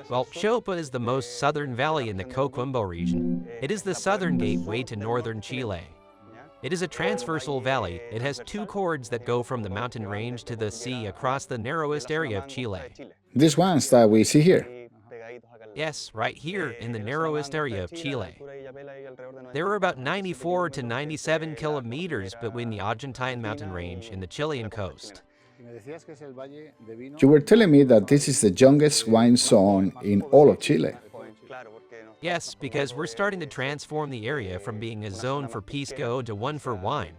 Well, Choapa is the most southern valley in the Coquimbo region. It is the southern gateway to northern Chile. It is a transversal valley. It has two cords that go from the mountain range to the sea across the narrowest area of Chile. These ones that we see here. Yes, right here in the narrowest area of Chile. There are about 94 to 97 kilometers between the Argentine mountain range and the Chilean coast. You were telling me that this is the youngest wine zone in all of Chile. Yes, because we're starting to transform the area from being a zone for pisco to one for wine.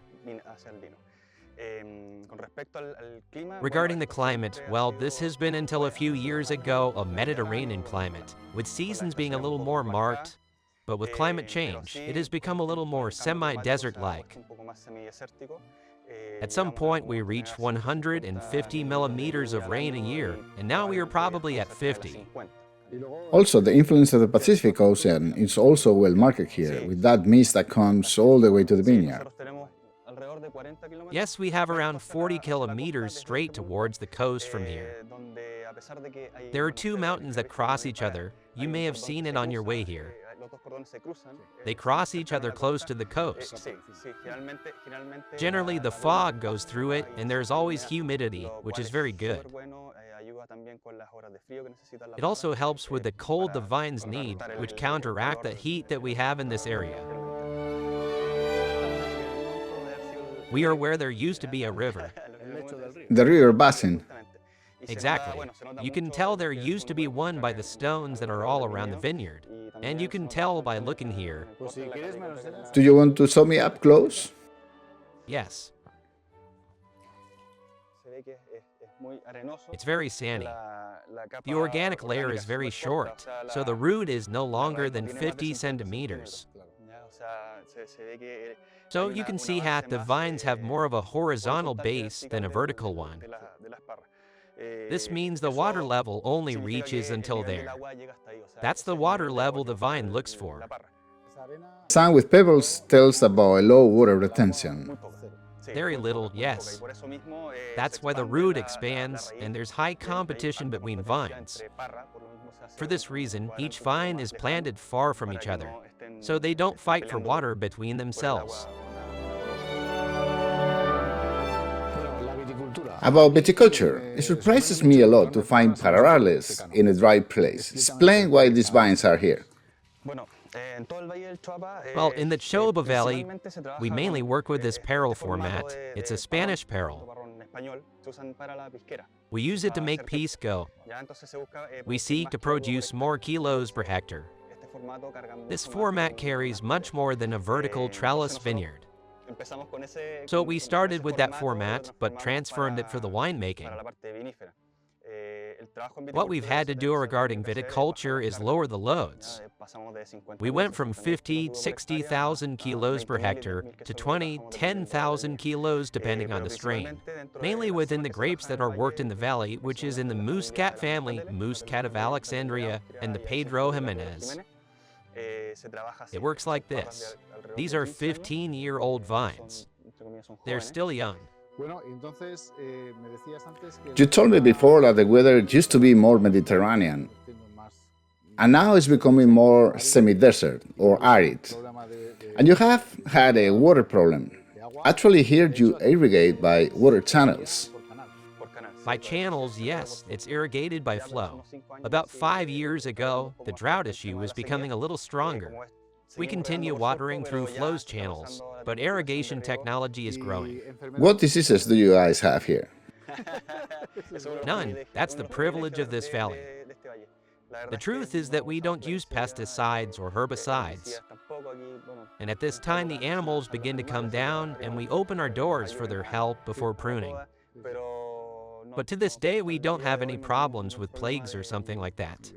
Regarding the climate, well, this has been until a few years ago a Mediterranean climate, with seasons being a little more marked, but with climate change, it has become a little more semi-desert-like. At some point, we reached 150 millimeters of rain a year, and now we are probably at 50. Also, the influence of the Pacific Ocean is also well marked here, with that mist that comes all the way to the vineyard. Yes, we have around 40 kilometers straight towards the coast from here. There are two mountains that cross each other. You may have seen it on your way here. They cross each other close to the coast. Generally, the fog goes through it, and there's always humidity, which is very good. It also helps with the cold the vines need, which counteract the heat that we have in this area. We are where there used to be a river. The river basin. Exactly. You can tell there used to be one by the stones that are all around the vineyard. And you can tell by looking here. Do you want to show me up close? Yes. It's very sandy. The organic layer is very short, so the root is no longer than 50 centimeters. So you can see that the vines have more of a horizontal base than a vertical one. This means the water level only reaches until there. That's the water level the vine looks for. Sand with pebbles tells about a low water retention. Very little, yes. That's why the root expands, and there's high competition between vines. For this reason, each vine is planted far from each other, so they don't fight for water between themselves. About viticulture, it surprises me a lot to find parallels in a dry place. Explain why these vines are here. Well, in the Choapa Valley, we mainly work with this barrel format. It's a Spanish barrel. We use it to make pisco. We seek to produce more kilos per hectare. This format carries much more than a vertical trellis vineyard. So we started with that format, but transformed it for the winemaking. What we've had to do regarding viticulture is lower the loads. We went from 50, 60,000 kilos per hectare to 20, 10,000 kilos depending on the strain, mainly within the grapes that are worked in the valley, which is in the Muscat family, Muscat of Alexandria, and the Pedro Jimenez. It works like this. These are 15-year-old vines. They're still young. You told me before that the weather used to be more Mediterranean, and now it's becoming more semi-desert or arid. And you have had a water problem. Actually, here you irrigate by water channels. By channels, yes, it's irrigated by flow. About 5 years ago, the drought issue was becoming a little stronger. We continue watering through flows channels, but irrigation technology is growing. What diseases do you guys have here? None. That's the privilege of this valley. The truth is that we don't use pesticides or herbicides. And at this time, the animals begin to come down, and we open our doors for their help before pruning. But to this day, we don't have any problems with plagues or something like that.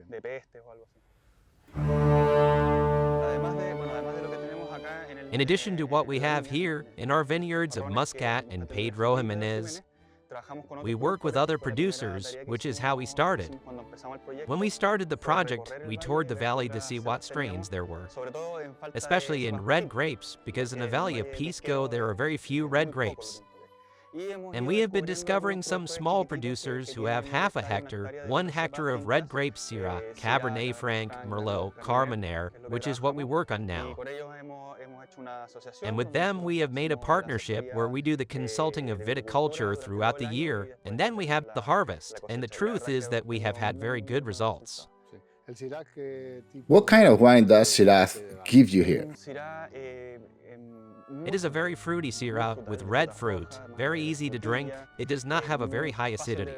In addition to what we have here in our vineyards of Muscat and Pedro Jimenez, we work with other producers, which is how we started. When we started the project, we toured the valley to see what strains there were, especially in red grapes, because in the valley of Pisco there are very few red grapes. And we have been discovering some small producers who have half a hectare, 1 hectare of red grape Syrah, Cabernet Franc, Merlot, Carmenere, which is what we work on now. And with them, we have made a partnership where we do the consulting of viticulture throughout the year, and then we have the harvest. And the truth is that we have had very good results. What kind of wine does Syrah give you here? It is a very fruity Syrah with red fruit, very easy to drink. It does not have a very high acidity.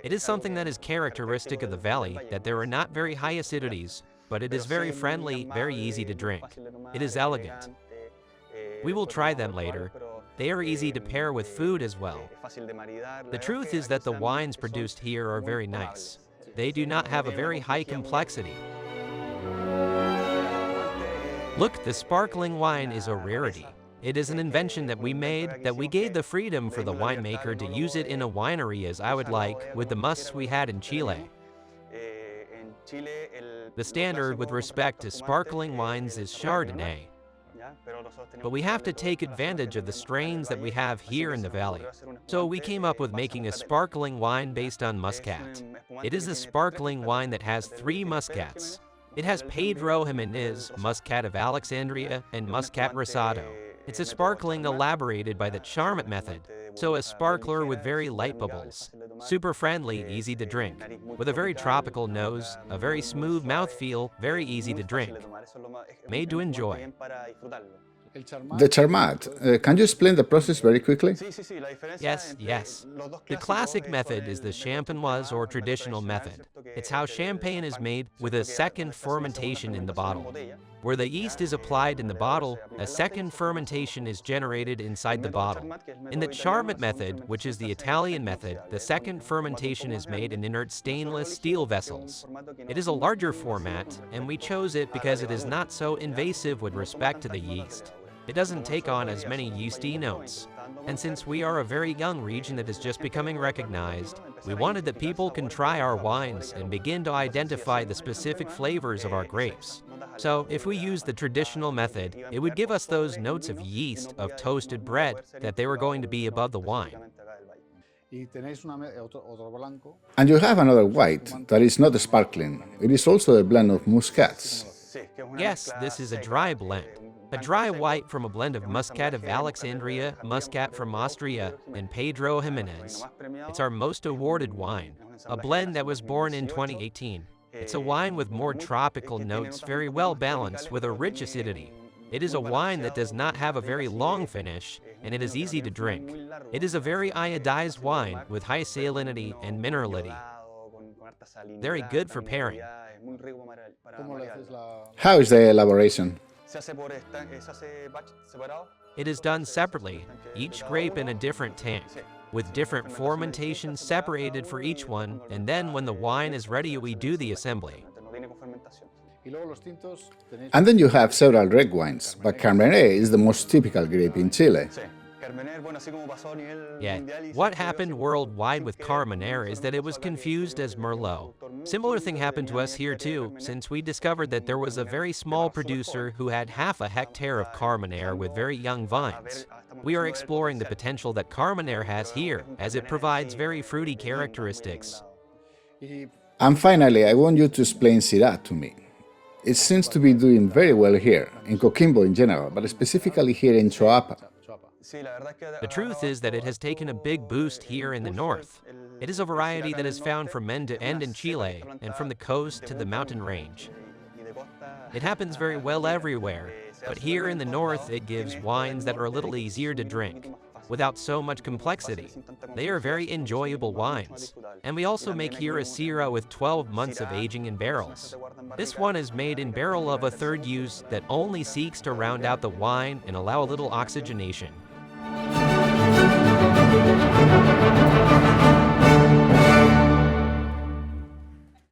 It is something that is characteristic of the valley, that there are not very high acidities, but it is very friendly, very easy to drink. It is elegant. We will try them later. They are easy to pair with food as well. The truth is that the wines produced here are very nice. They do not have a very high complexity. Look, the sparkling wine is a rarity. It is an invention that we made, that we gave the freedom for the winemaker to use it in a winery as I would like, with the musts we had in Chile. The standard with respect to sparkling wines is Chardonnay. But we have to take advantage of the strains that we have here in the valley. So we came up with making a sparkling wine based on Muscat. It is a sparkling wine that has 3 Muscats. It has Pedro Jimenez, Muscat of Alexandria, and Muscat Rosado. It's a sparkling elaborated by the Charmat method, so a sparkler with very light bubbles. Super friendly, easy to drink, with a very tropical nose, a very smooth mouthfeel, very easy to drink. Made to enjoy. The Charmat, can you explain the process very quickly? Yes. The classic method is the champenoise or traditional method. It's how champagne is made with a second fermentation in the bottle. Where the yeast is applied in the bottle, a second fermentation is generated inside the bottle. In the Charmat method, which is the Italian method, the second fermentation is made in inert stainless steel vessels. It is a larger format, and we chose it because it is not so invasive with respect to the yeast. It doesn't take on as many yeasty notes. And since we are a very young region that is just becoming recognized, we wanted that people can try our wines and begin to identify the specific flavors of our grapes. So if we use the traditional method, it would give us those notes of yeast, of toasted bread, that they were going to be above the wine. And you have another white that is not sparkling. It is also a blend of muscats. Yes, this is a dry blend. A dry white from a blend of Muscat of Alexandria, Muscat from Austria, and Pedro Jimenez. It's our most awarded wine, a blend that was born in 2018. It's a wine with more tropical notes, very well balanced with a rich acidity. It is a wine that does not have a very long finish, and it is easy to drink. It is a very iodized wine with high salinity and minerality. Very good for pairing. How is the elaboration? It is done separately, each grape in a different tank, with different fermentations separated for each one, and then when the wine is ready we do the assembly. And then you have several red wines, but Carmenere is the most typical grape in Chile. Yeah, what happened worldwide with Carmenere is that it was confused as Merlot. Similar thing happened to us here too, since we discovered that there was a very small producer who had half a hectare of Carmenere with very young vines. We are exploring the potential that Carmenere has here, as it provides very fruity characteristics. And finally, I want you to explain Syrah to me. It seems to be doing very well here, in Coquimbo in general, but specifically here in Choapa. The truth is that it has taken a big boost here in the north. It is a variety that is found from end to end in Chile and from the coast to the mountain range. It happens very well everywhere, but here in the north it gives wines that are a little easier to drink, without so much complexity. They are very enjoyable wines. And we also make here a Syrah with 12 months of aging in barrels. This one is made in barrel of a third use that only seeks to round out the wine and allow a little oxygenation.